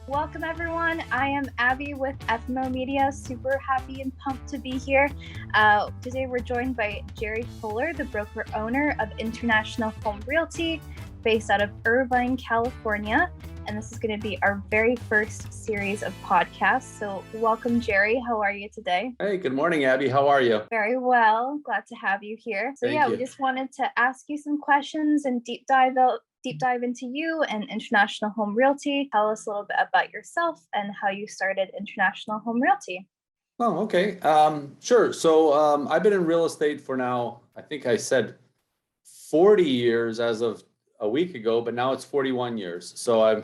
Welcome everyone. I am Abby with FMO Media. Super happy and pumped to be here. Today we're joined by Jerry Koller, the broker owner of International Home Realty, based out of Irvine, California. And this is going to be our very first series of podcasts. So welcome, Jerry. How are you today? Hey, good morning, Abby. How are you? Very well. Glad to have you here. So Thank you. We just wanted to ask you some questions and deep dive into you and International Home Realty. Tell us a little bit about yourself and how you started International Home Realty. Oh, okay. Sure. So I've been in real estate for now, I think I said 40 years as of a week ago, but now it's 41 years. So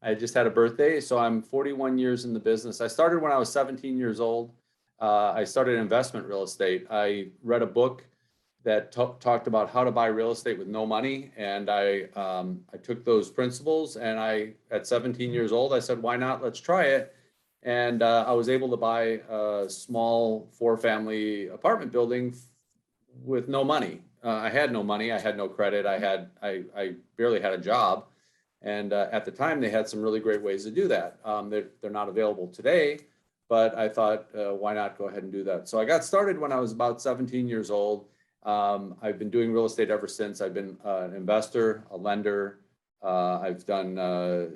I just had a birthday. So I'm 41 years in the business. I started when I was 17 years old. I started investment real estate. I read a book that talked about how to buy real estate with no money. And I took those principles and at 17 years old, I said, why not? Let's try it. And I was able to buy a small 4-family apartment building with no money. I had no money. I had no credit. I barely had a job. And at the time, they had some really great ways to do that. They're not available today, but I thought, why not go ahead and do that? So I got started when I was about 17 years old. I've been doing real estate ever since. I've been an investor, a lender. I've done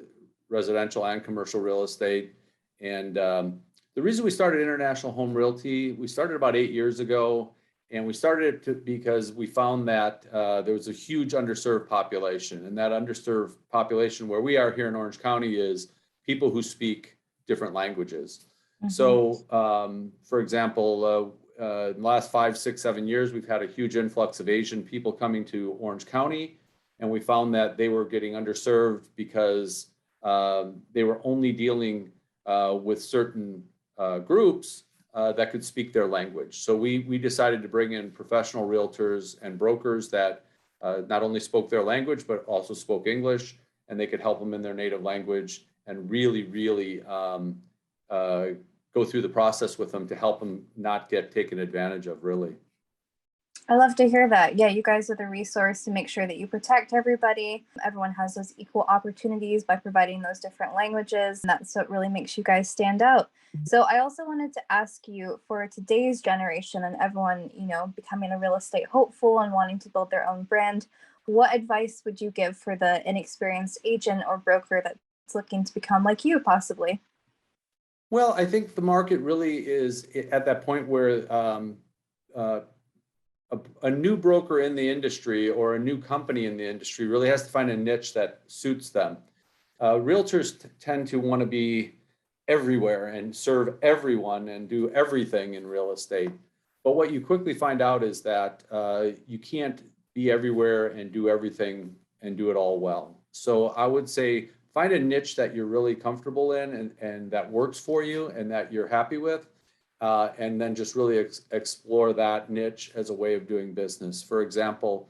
residential and commercial real estate. And the reason we started International Home Realty, we started about 8 years ago. And we started it because we found that there was a huge underserved population. And that underserved population where we are here in Orange County is people who speak different languages. Mm-hmm. So, for example, in the last 5, 6, 7 years, we've had a huge influx of Asian people coming to Orange County. And we found that they were getting underserved because they were only dealing with certain groups that could speak their language. So we decided to bring in professional realtors and brokers that not only spoke their language, but also spoke English, and they could help them in their native language and really go through the process with them to help them not get taken advantage of, really. I love to hear that. Yeah, you guys are the resource to make sure that you protect everybody. Everyone has those equal opportunities by providing those different languages. And that's what really makes you guys stand out. So I also wanted to ask you, for today's generation and everyone, becoming a real estate hopeful and wanting to build their own brand, what advice would you give for the inexperienced agent or broker that's looking to become like you, possibly? Well, I think the market really is at that point where a new broker in the industry or a new company in the industry really has to find a niche that suits them. Realtors tend to want to be everywhere and serve everyone and do everything in real estate. But what you quickly find out is that you can't be everywhere and do everything and do it all well. So I would say find a niche that you're really comfortable in and that works for you and that you're happy with. And then just really explore that niche as a way of doing business. For example,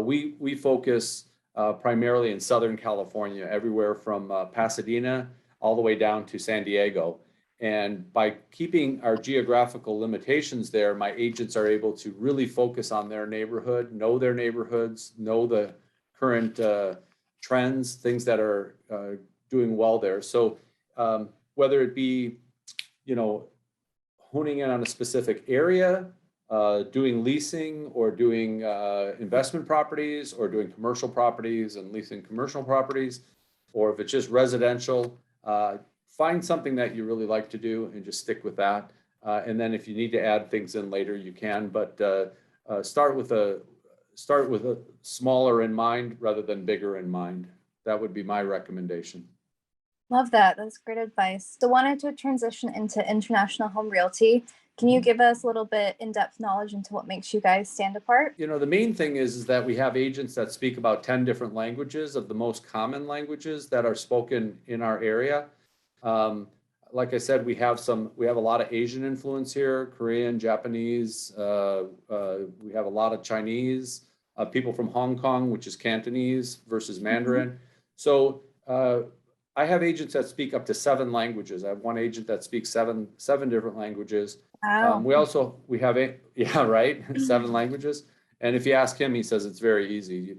we focus primarily in Southern California, everywhere from Pasadena all the way down to San Diego. And by keeping our geographical limitations there, my agents are able to really focus on their neighborhood, know their neighborhoods, know the current trends, things that are doing well there. So whether it be, honing in on a specific area, doing leasing or doing investment properties or doing commercial properties and leasing commercial properties, or if it's just residential, find something that you really like to do and just stick with that. And then if you need to add things in later, you can, but start with a smaller in mind rather than bigger in mind. That would be my recommendation. Love that. That's great advice. So wanted to transition into International Home Realty. Can you give us a little bit in-depth knowledge into what makes you guys stand apart? The main thing is that we have agents that speak about 10 different languages of the most common languages that are spoken in our area. Like I said, we have a lot of Asian influence here, Korean, Japanese. We have a lot of Chinese, people from Hong Kong, which is Cantonese versus Mandarin. Mm-hmm. So I have agents that speak up to 7 languages. I have one agent that speaks seven different languages. Wow. We have 7 languages. And if you ask him, he says it's very easy.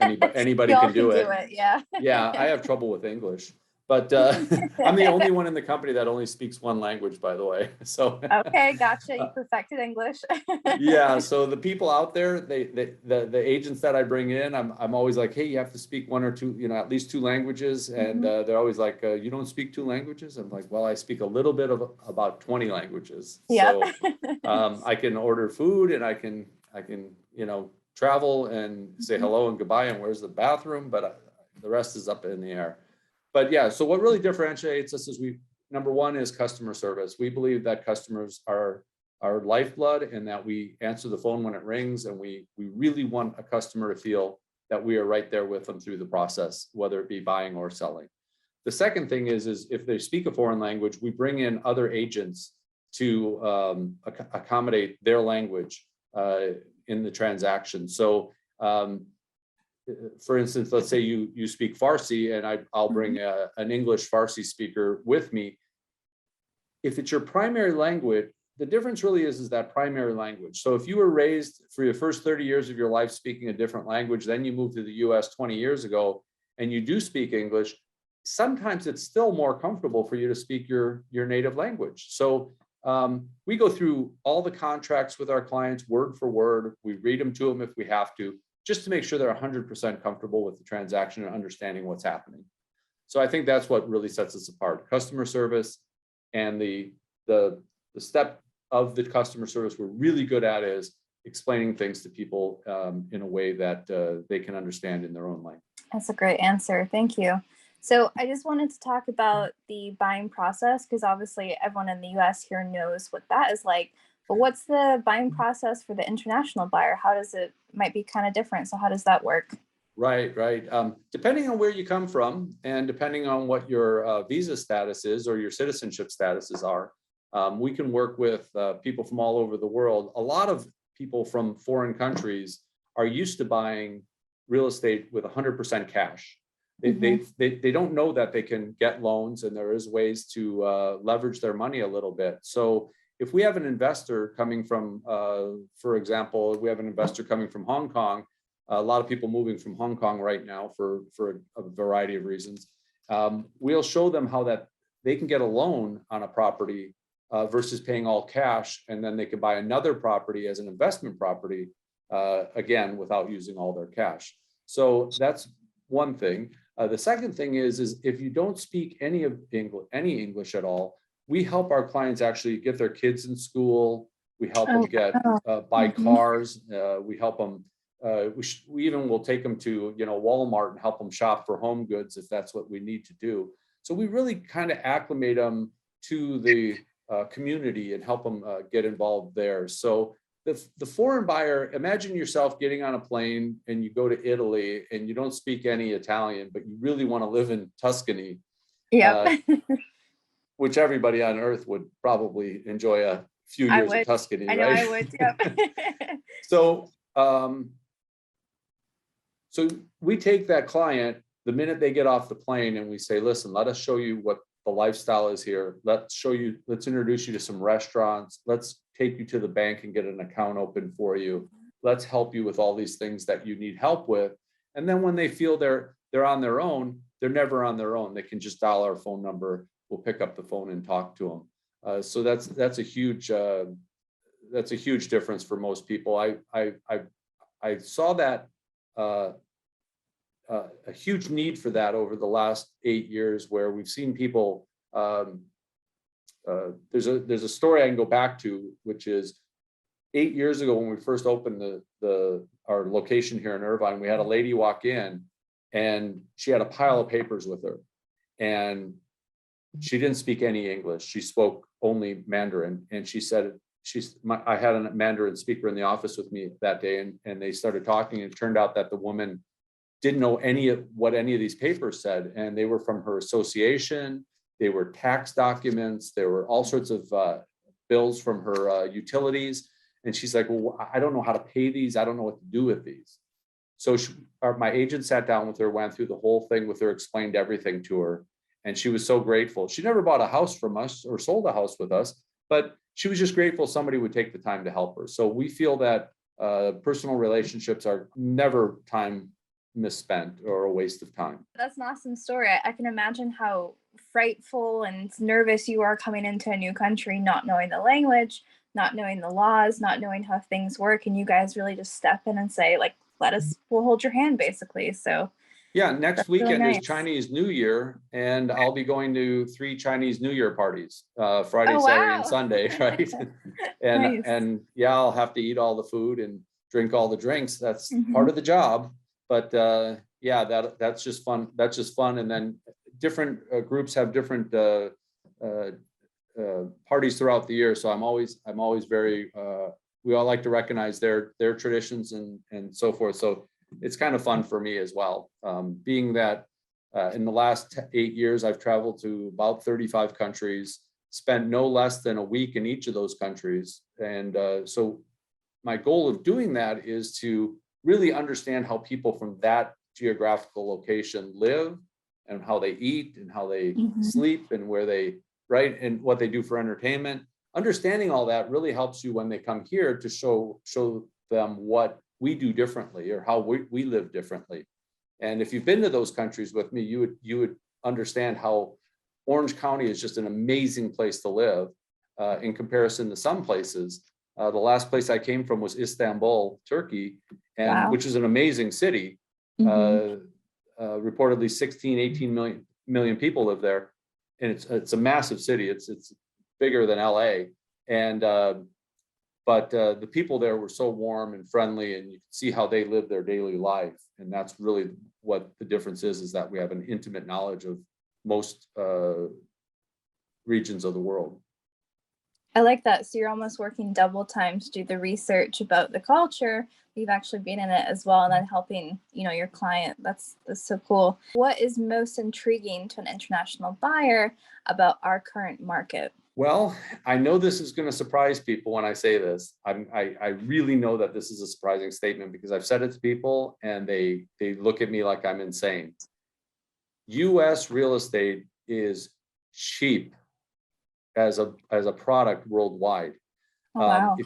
Anybody can do it. Yeah. Yeah, I have trouble with English. But I'm the only one in the company that only speaks one language, by the way. So Okay, gotcha. You perfected English. yeah, so the people out there, the agents that I bring in, I'm always like, hey, you have to speak one or two, at least two languages, and they're always like, you don't speak two languages? I'm like, well, I speak a little bit of about 20 languages. Yep. So I can order food, and I can travel and say hello and goodbye and where's the bathroom, but the rest is up in the air. But yeah, so what really differentiates us is number one is customer service. We believe that customers are our lifeblood, and that we answer the phone when it rings, and we really want a customer to feel that we are right there with them through the process, whether it be buying or selling. The second thing is if they speak a foreign language, we bring in other agents to accommodate their language in the transaction. So for instance, let's say you speak Farsi, and I'll bring an English Farsi speaker with me. If it's your primary language, the difference really is that primary language. So if you were raised for your first 30 years of your life speaking a different language, then you moved to the US 20 years ago and you do speak English, sometimes it's still more comfortable for you to speak your native language. So we go through all the contracts with our clients word for word. We read them to them if we have to, just to make sure they're 100% comfortable with the transaction and understanding what's happening. So I think that's what really sets us apart: customer service. And the step of the customer service we're really good at is explaining things to people in a way that they can understand in their own language. That's a great answer. Thank you. So I just wanted to talk about the buying process, because obviously everyone in the US here knows what that is like. But what's the buying process for the international buyer? How does it might be kind of different? So how does that work? Right. Depending on where you come from, and depending on what your visa status is or your citizenship statuses are, we can work with people from all over the world. A lot of people from foreign countries are used to buying real estate with 100% cash. They don't know that they can get loans, and there is ways to leverage their money a little bit. So if we have an investor coming from, for example, we have an investor coming from Hong Kong, a lot of people moving from Hong Kong right now for a variety of reasons. We'll show them how that they can get a loan on a property versus paying all cash, and then they can buy another property as an investment property, again, without using all their cash. So that's one thing. The second thing is if you don't speak any English at all, we help our clients actually get their kids in school. We help them buy cars. We help them. We even will take them to Walmart and help them shop for home goods if that's what we need to do. So we really kind of acclimate them to the community and help them get involved there. So the foreign buyer, imagine yourself getting on a plane and you go to Italy and you don't speak any Italian, but you really want to live in Tuscany. Yeah. Which everybody on earth would probably enjoy a few years of Tuscany, right? I know I would. Yep. So we take that client the minute they get off the plane and we say, listen, let us show you what the lifestyle is here. Let's introduce you to some restaurants. Let's take you to the bank and get an account open for you. Let's help you with all these things that you need help with. And then when they feel they're on their own, they're never on their own. They can just dial our phone number. We'll pick up the phone and talk to them. So that's a huge difference for most people. I saw that a huge need for that over the last 8 years, where we've seen people. There's a story I can go back to, which is 8 years ago when we first opened our location here in Irvine. We had a lady walk in, and she had a pile of papers with her, and she didn't speak any English. She spoke only Mandarin, and she said, I had a Mandarin speaker in the office with me that day, and they started talking, and it turned out that the woman didn't know what any of these papers said, and they were from her association. They were tax documents. There were all sorts of bills from her utilities, and she's like, well, I don't know how to pay these. I don't know what to do with these. So my agent sat down with her, went through the whole thing with her, explained everything to her, and she was so grateful. She never bought a house from us or sold a house with us, but she was just grateful somebody would take the time to help her. So we feel that personal relationships are never time misspent or a waste of time. That's an awesome story. I can imagine how frightful and nervous you are coming into a new country, not knowing the language, not knowing the laws, not knowing how things work. And you guys really just step in and say, like, we'll hold your hand, basically. So yeah, next that's really weekend is nice. Chinese New Year, and I'll be going to 3 Chinese New Year parties, Friday, Oh, Saturday, and wow. Sunday, right? Nice. And yeah, I'll have to eat all the food and drink all the drinks. That's Mhm. part of the job. But yeah, that's just fun. That's just fun. And then different groups have different parties throughout the year. So I'm always very. We all like to recognize their traditions and so forth. So it's kind of fun for me as well. Being that in the last 8 years, I've traveled to about 35 countries, spent no less than a week in each of those countries. And so my goal of doing that is to really understand how people from that geographical location live and how they eat and how they sleep and where they, right, and what they do for entertainment. Understanding all that really helps you when they come here to show them what we do differently or how we live differently. And if you've been to those countries with me, you would understand how Orange County is just an amazing place to live in comparison to some places. The last place I came from was Istanbul, Turkey, and Wow. which is an amazing city. Reportedly 16, 18 million people live there. And it's a massive city. It's bigger than LA. And but the people there were so warm and friendly, and you could see how they live their daily life. And that's really what the difference is that we have an intimate knowledge of most regions of the world. I like that. So you're almost working double time to do the research about the culture. You've actually been in it as well, and then helping, your client. That's so cool. What is most intriguing to an international buyer about our current market? Well, I know this is going to surprise people when I say this. I really know that this is a surprising statement because I've said it to people and they look at me like I'm insane. U.S. real estate is cheap as a product worldwide. Oh, wow.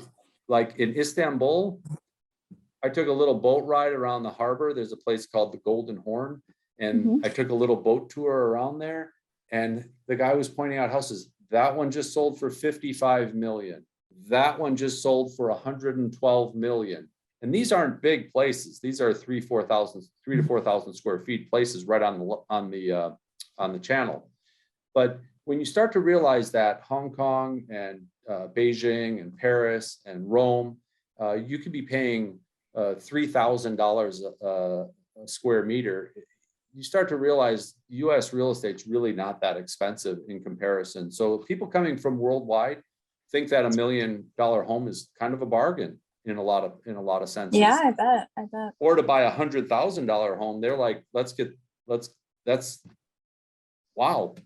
Like in Istanbul, I took a little boat ride around the harbor. There's a place called the Golden Horn, and I took a little boat tour around there. And the guy was pointing out houses. That one just sold for 55 million. That one just sold for 112 million. And these aren't big places. These are 3 to 4,000 square feet places right on the channel. But when you start to realize that Hong Kong and Beijing and Paris and Rome, you could be paying $3,000 a square meter. You start to realize U.S. real estate's really not that expensive in comparison. So people coming from worldwide think that $1 million home is kind of a bargain in a lot of senses. Yeah, I bet. Or to buy $100,000 home, they're like, that's wow.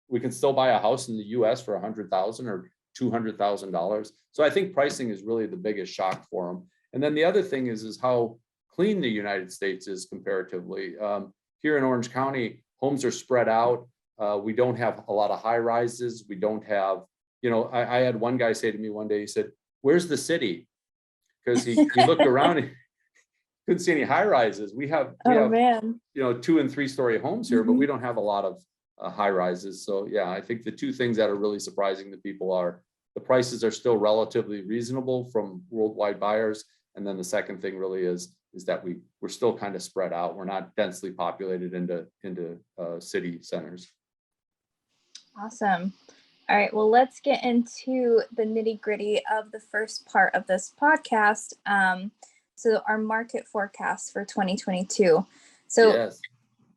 We can still buy a house in the U.S. for $100,000 or $200,000. So I think pricing is really the biggest shock for them. And then the other thing is how clean the United States is comparatively. Here in Orange County, homes are spread out. We don't have a lot of high rises. We don't have, I had one guy say to me one day, he said, "Where's the city?" Because he looked around and couldn't see any high rises. We have, man. 2 and 3 story homes here, but we don't have a lot of high rises. So yeah, I think the two things that are really surprising to people are the prices are still relatively reasonable from worldwide buyers. And then the second thing really is that we're still kind of spread out. We're not densely populated into city centers. Awesome. All right, well, let's get into the nitty gritty of the first part of this podcast. So our market forecast for 2022. So yes.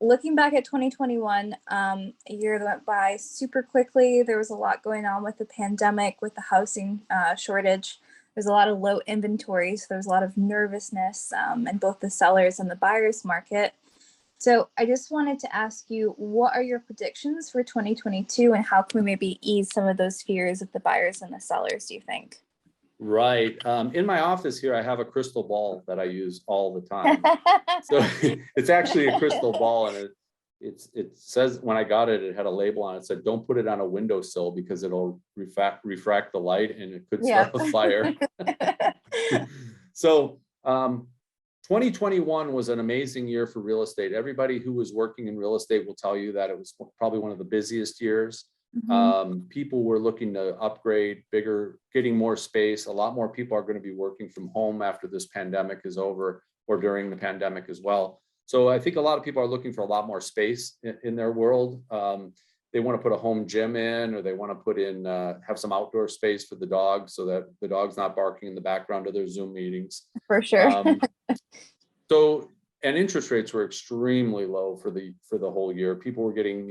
Looking back at 2021, a year that went by super quickly. There was a lot going on with the pandemic, with the housing shortage. There's a lot of low inventory, so there's a lot of nervousness in both the sellers and the buyers market. So I just wanted to ask you, what are your predictions for 2022 and how can we maybe ease some of those fears of the buyers and the sellers, do you think? Right. In my office here, I have a crystal ball that I use all the time. So it's actually a crystal ball, and it says, when I got it, it had a label on it, said, "Don't put it on a windowsill because it'll refract the light and it could start a fire." So 2021 was an amazing year for real estate. Everybody who was working in real estate will tell you that it was probably one of the busiest years. People were looking to upgrade, bigger, getting more space. A lot more people are going to be working from home after this pandemic is over, or during the pandemic as well. So I think a lot of people are looking for a lot more space in their world. They want to put a home gym in, or they want to put in, have some outdoor space for the dog so that the dog's not barking in the background of their Zoom meetings. For sure. So, and interest rates were extremely low for the whole year. People were getting,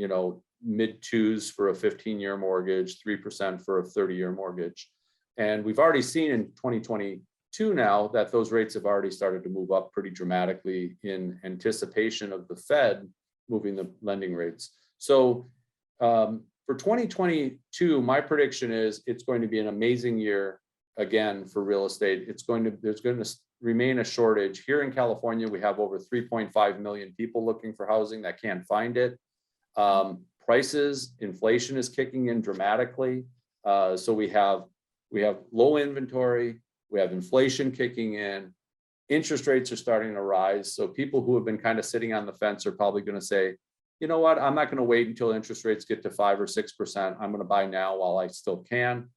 mid twos for a 15-year mortgage, 3% for a 30-year mortgage. And we've already seen in 2022 now that those rates have already started to move up pretty dramatically in anticipation of the Fed moving the lending rates. So for 2022, my prediction is it's going to be an amazing year again for real estate. There's going to remain a shortage. Here in California, we have over 3.5 million people looking for housing that can't find it. Prices, inflation is kicking in dramatically. So we have low inventory, we have inflation kicking in, interest rates are starting to rise. So people who have been kind of sitting on the fence are probably going to say, you know what, I'm not going to wait until interest rates get to 5 or 6%. I'm going to buy now while I still can.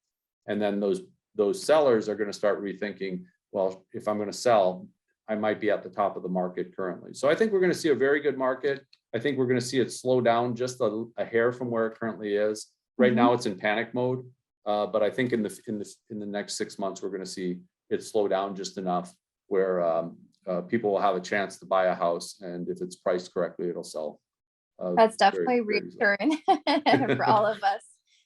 And then those sellers are going to start rethinking, well, if I'm going to sell, I might be at the top of the market currently. So I think we're going to see a very good market. I think we're going to see it slow down just a hair from where it currently is. Right now it's in panic mode, but I think in the next 6 months, we're going to see it slow down just enough where people will have a chance to buy a house. And if it's priced correctly, it'll sell. That's definitely reassuring for all of us.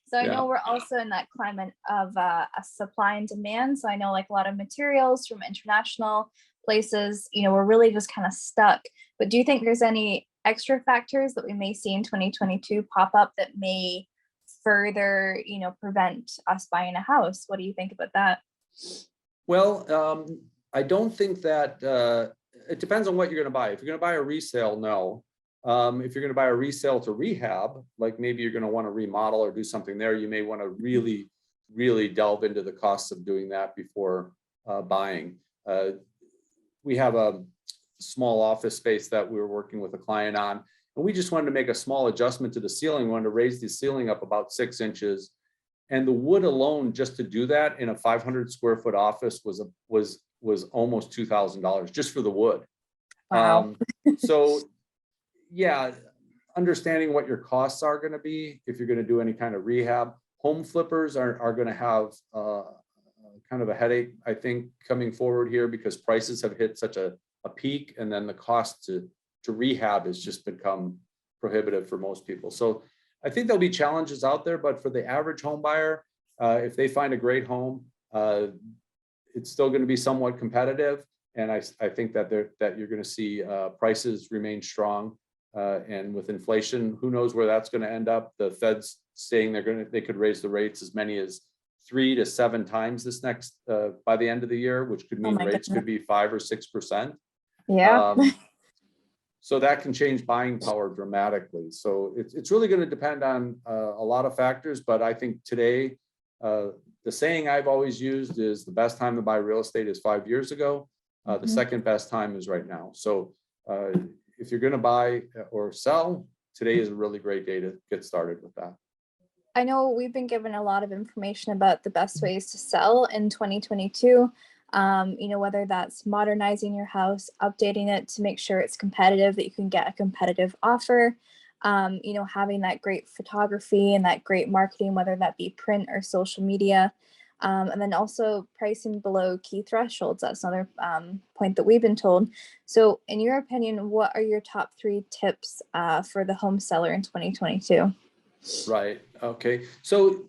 So I know we're also in that climate of a supply and demand. So I know like a lot of materials from international places, we're really just kind of stuck. But do you think there's any extra factors that we may see in 2022 pop up that may further, prevent us buying a house? What do you think about that? Well, I don't think that it depends on what you're going to buy. If you're going to buy a resale, no. If you're going to buy a resale to rehab, like maybe you're going to want to remodel or do something there, you may want to really, really delve into the costs of doing that before buying. We have a small office space that we were working with a client on, and we just wanted to make a small adjustment to the ceiling. We wanted to raise the ceiling up about 6 inches, and the wood alone, just to do that in a 500 square foot office was almost $2,000 just for the wood. Wow. So yeah, understanding what your costs are going to be if you're going to do any kind of rehab. Home flippers are going to have kind of a headache, I think, coming forward here because prices have hit such a peak, and then the cost to rehab has just become prohibitive for most people. So I think there'll be challenges out there, but for the average home buyer, if they find a great home, it's still going to be somewhat competitive. And I think that you're going to see prices remain strong. And with inflation, who knows where that's going to end up? The Fed's saying they could raise the rates as many as 3 to 7 times this next by the end of the year, which could mean rates could be 5 or 6%. Yeah. So that can change buying power dramatically. So it's really going to depend on a lot of factors. But I think today, the saying I've always used is the best time to buy real estate is 5 years ago. The second best time is right now. So if you're going to buy or sell, today is a really great day to get started with that. I know we've been given a lot of information about the best ways to sell in 2022. Whether that's modernizing your house, updating it to make sure it's competitive, that you can get a competitive offer, having that great photography and that great marketing, whether that be print or social media. And then also pricing below key thresholds. That's another point that we've been told. So in your opinion, what are your top 3 tips for the home seller in 2022? Right. Okay. So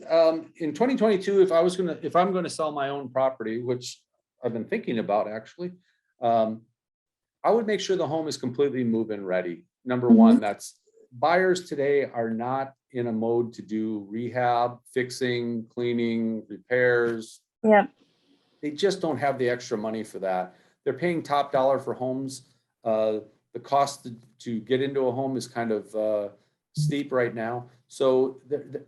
in 2022, if I'm going to sell my own property, which I've been thinking about actually, I would make sure the home is completely move-in ready. Number one, that's buyers today are not in a mode to do rehab, fixing, cleaning, repairs. Yeah. They just don't have the extra money for that. They're paying top dollar for homes. The cost to get into a home is kind of steep right now. So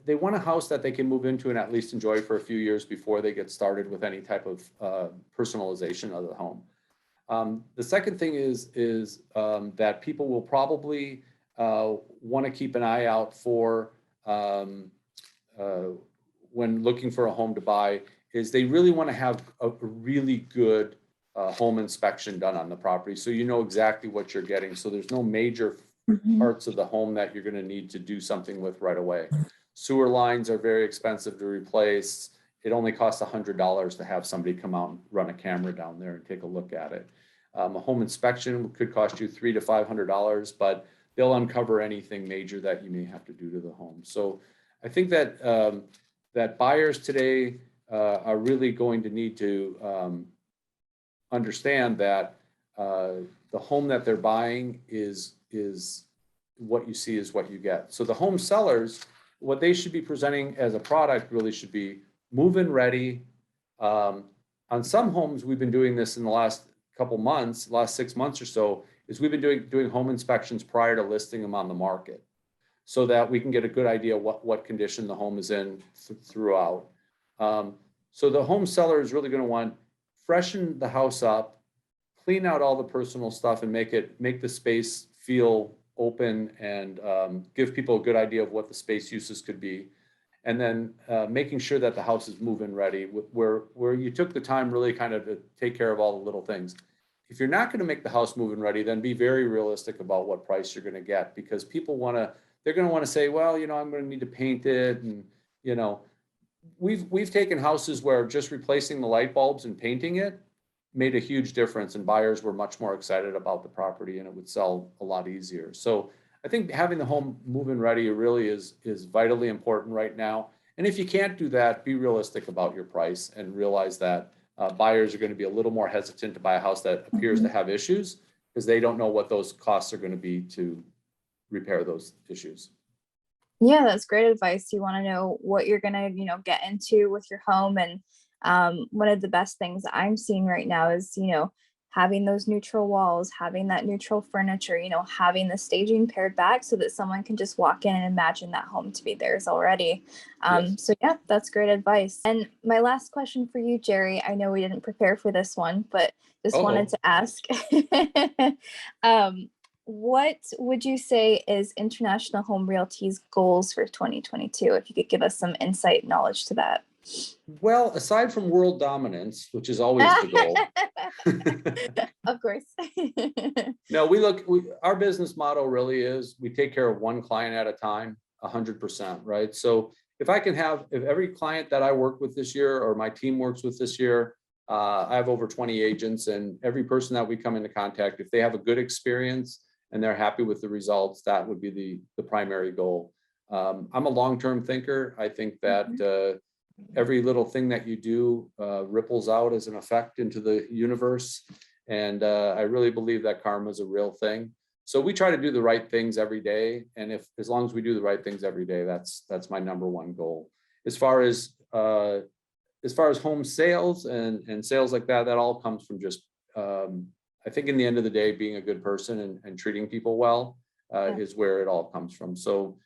they want a house that they can move into and at least enjoy for a few years before they get started with any type of personalization of the home. The second thing is that people will probably want to keep an eye out for when looking for a home to buy is they really want to have a really good home inspection done on the property. So you know exactly what you're getting. So there's no major parts of the home that you're going to need to do something with right away. Sewer lines are very expensive to replace. It only costs $100 to have somebody come out and run a camera down there and take a look at it. A home inspection could cost you $300 to $500, but they'll uncover anything major that you may have to do to the home. So I think that that buyers today are really going to need to understand that the home that they're buying is what you see is what you get. So the home sellers, what they should be presenting as a product really should be move-in ready. On some homes, we've been doing this in the last couple months, last 6 months or so, is we've been doing home inspections prior to listing them on the market, so that we can get a good idea what condition the home is in throughout. So the home seller is really going to want freshen the house up, clean out all the personal stuff, and make the space feel open and give people a good idea of what the space uses could be. And then making sure that the house is move-in ready, where you took the time really kind of to take care of all the little things. If you're not going to make the house move-in ready, then be very realistic about what price you're going to get, because people they're going to want to say, well, you know, I'm going to need to paint it. And, you know, we've taken houses where just replacing the light bulbs and painting it made a huge difference, and buyers were much more excited about the property, and it would sell a lot easier. So I think having the home move-in ready really is vitally important right now. And if you can't do that, be realistic about your price and realize that buyers are going to be a little more hesitant to buy a house that appears to have issues, because they don't know what those costs are going to be to repair those issues. Yeah, that's great advice. You want to know what you're gonna, get into with your home. And one of the best things I'm seeing right now is, having those neutral walls, having that neutral furniture, having the staging pared back so that someone can just walk in and imagine that home to be theirs already. Yes. So yeah, that's great advice. And my last question for you, Jerry, I know we didn't prepare for this one, but just wanted Oh, to ask, what would you say is International Home Realty's goals for 2022? If you could give us some insight knowledge to that. well, aside from world dominance, which is always the goal. Of course. No, our business model really is we take care of one client at a time, 100%, right? So if every client that I work with this year or my team works with this year, I have over 20 agents, and every person that we come into contact, if they have a good experience and they're happy with the results, that would be the primary goal. I'm a long-term thinker. I think that every little thing that you do ripples out as an effect into the universe. And I really believe that karma is a real thing. So we try to do the right things every day. And as long as we do the right things every day, that's my number one goal. As far as home sales and sales like that all comes from just, I think in the end of the day, being a good person and treating people well is where it all comes from. So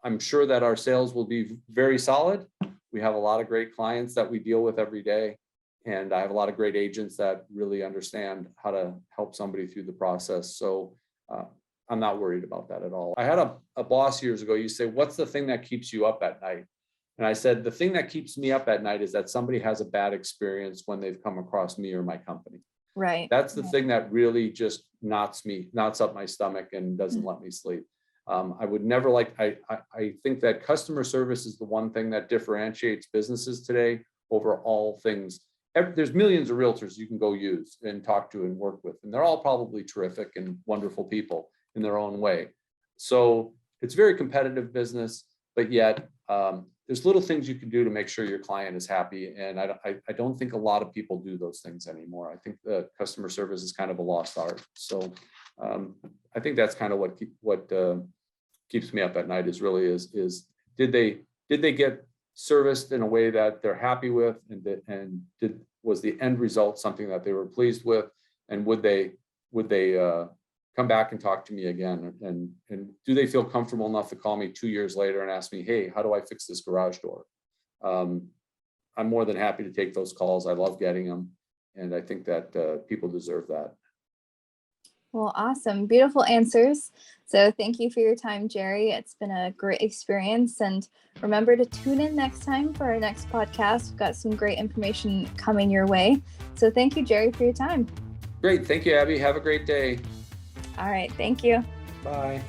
I'm sure that our sales will be very solid. We have a lot of great clients that we deal with every day. And I have a lot of great agents that really understand how to help somebody through the process. So I'm not worried about that at all. I had a boss years ago, you say, what's the thing that keeps you up at night? And I said, the thing that keeps me up at night is that somebody has a bad experience when they've come across me or my company. Right. That's the thing that really just knots up my stomach and doesn't let me sleep. I would never I think that customer service is the one thing that differentiates businesses today over all things. There's millions of realtors you can go use and talk to and work with, and they're all probably terrific and wonderful people in their own way. So it's very competitive business, but yet there's little things you can do to make sure your client is happy. And I don't think a lot of people do those things anymore. I think the customer service is kind of a lost art. So I think that's kind of what keeps me up at night is did they get serviced in a way that they're happy with, and was the end result something that they were pleased with, and would they come back and talk to me again, and do they feel comfortable enough to call me 2 years later and ask me, hey, how do I fix this garage door? I'm more than happy to take those calls. I love getting them. And I think that people deserve that. Well, awesome. Beautiful answers. So thank you for your time, Jerry. It's been a great experience. And remember to tune in next time for our next podcast. We've got some great information coming your way. So thank you, Jerry, for your time. Great. Thank you, Abby. Have a great day. All right. Thank you. Bye.